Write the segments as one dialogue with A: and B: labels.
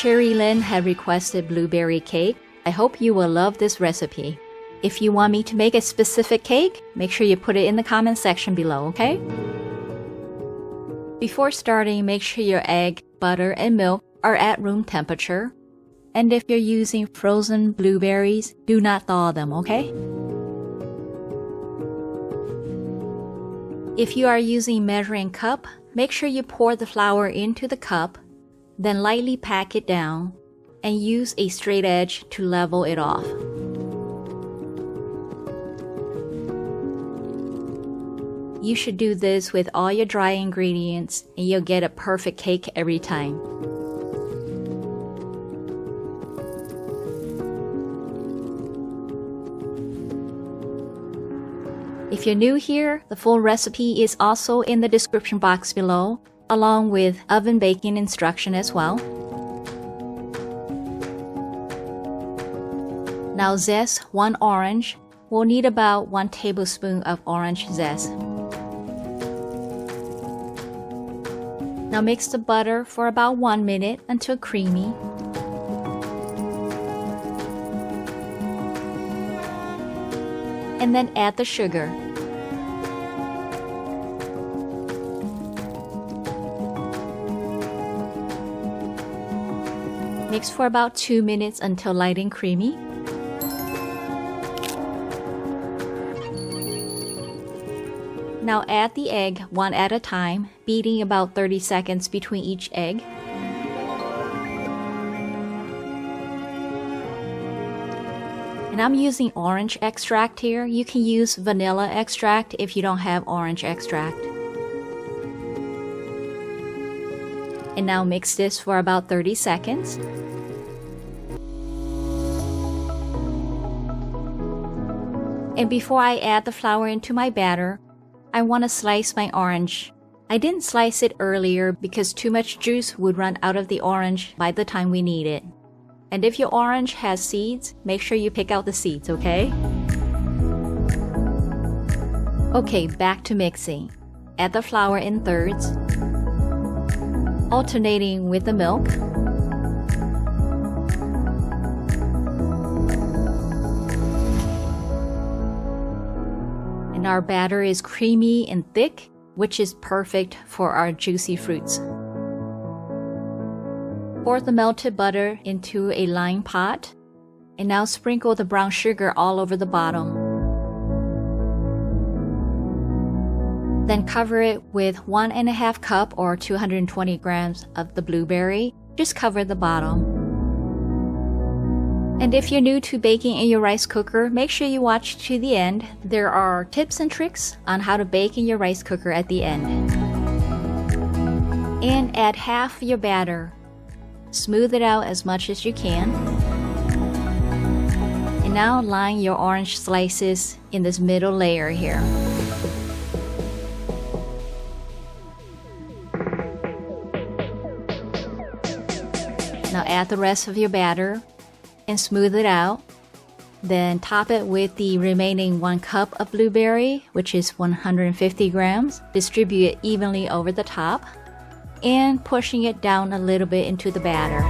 A: Sherry Lynn had requested blueberry cake. I hope you will love this recipe. If you want me to make a specific cake, make sure you put it in the comment section below, okay? Before starting, make sure your egg, butter, and milk are at room temperature. And if you're using frozen blueberries, do not thaw them, okay? If you are using measuring cup, make sure you pour the flour into the cup, then lightly pack it down, and use a straight edge to level it off. You should do this with all your dry ingredients and you'll get a perfect cake every time. If you're new here, the full recipe is also in the description box below, along with oven baking instruction as well. Now zest 1 orange. We'll need about 1 tablespoon of orange zest. Now mix the butter for about 1 minute until creamy. And then add the sugar. Mix for about 2 minutes until light and creamy. Now add the egg one at a time, beating about 30 seconds between each egg. And I'm using orange extract here. You can use vanilla extract if you don't have orange extract. And now mix this for about 30 seconds. And before I add the flour into my batter, I want to slice my orange. I didn't slice it earlier because too much juice would run out of the orange by the time we need it. And if your orange has seeds, make sure you pick out the seeds, okay? Okay, back to mixing. Add the flour in thirds, alternating with the milk. And our batter is creamy and thick, which is perfect for our juicy fruits. Pour the melted butter into a lined pot, and now sprinkle the brown sugar all over the bottom. Then cover it with 1½ cup or 220 grams of the blueberry. Just cover the bottom. And if you're new to baking in your rice cooker, make sure you watch to the end. There are tips and tricks on how to bake in your rice cooker at the end. And add half your batter. Smooth it out as much as you can. And now line your orange slices in this middle layer here. Now add the rest of your batter and smooth it out. Then top it with the remaining 1 cup of blueberry, which is 150 grams. Distribute it evenly over the top and pushing it down a little bit into the batter.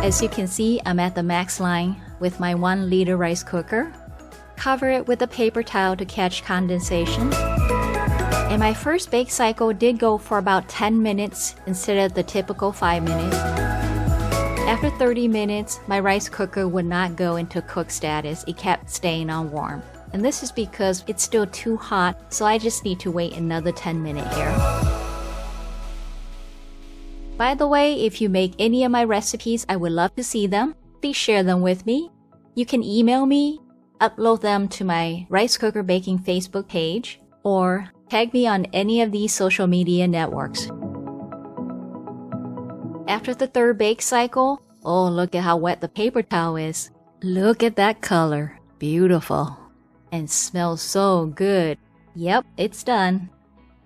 A: As you can see, I'm at the max line with my 1-liter rice cooker. Cover it with a paper towel to catch condensation. And my first bake cycle did go for about 10 minutes instead of the typical 5 minutes. After 30 minutes, my rice cooker would not go into cook status. It kept staying on warm. And this is because it's still too hot, so I just need to wait another 10 minutes here. By the way, if you make any of my recipes, I would love to see them. Please share them with me. You can email me, upload them to my Rice Cooker Baking Facebook page, or tag me on any of these social media networks. After the 3rd bake cycle, oh, look at how wet the paper towel is. Look at that color. Beautiful. And smells so good. Yep, it's done.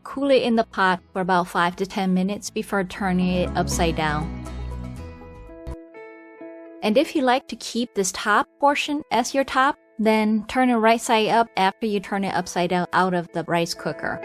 A: Cool it in the pot for about 5 to 10 minutes before turning it upside down. And if you like to keep this top portion as your top, then turn it right side up after you turn it upside down out of the rice cooker.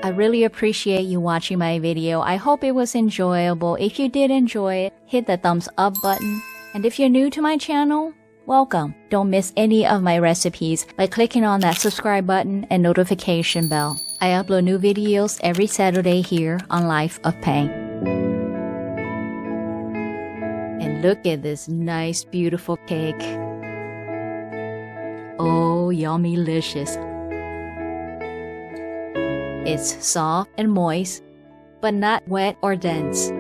A: I really appreciate you watching my video. I hope it was enjoyable. If you did enjoy it, hit the thumbs up button. And if you're new to my channel, welcome. Don't miss any of my recipes by clicking on that subscribe button and notification bell. I upload new videos every Saturday here on Life of Pang. And look at this nice, beautiful cake. Oh, yummy-licious. It's soft and moist, but not wet or dense.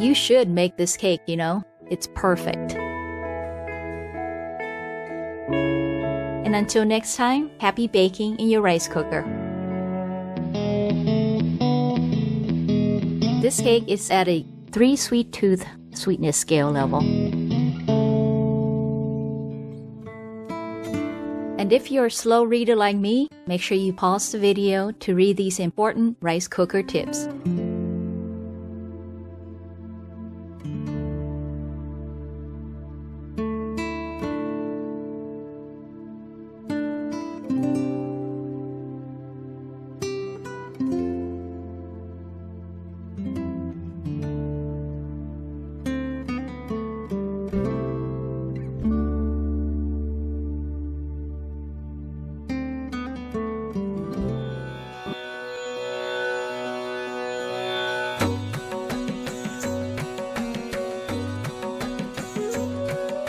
A: You should make this cake, you know. It's perfect. And until next time, happy baking in your rice cooker. This cake is at a 3 sweet tooth sweetness scale level. And if you're a slow reader like me, make sure you pause the video to read these important rice cooker tips.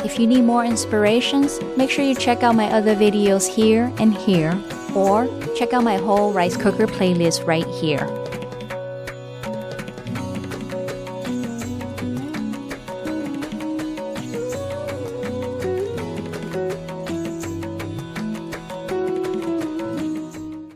A: If you need more inspirations, make sure you check out my other videos here and here, or check out my whole rice cooker playlist right here.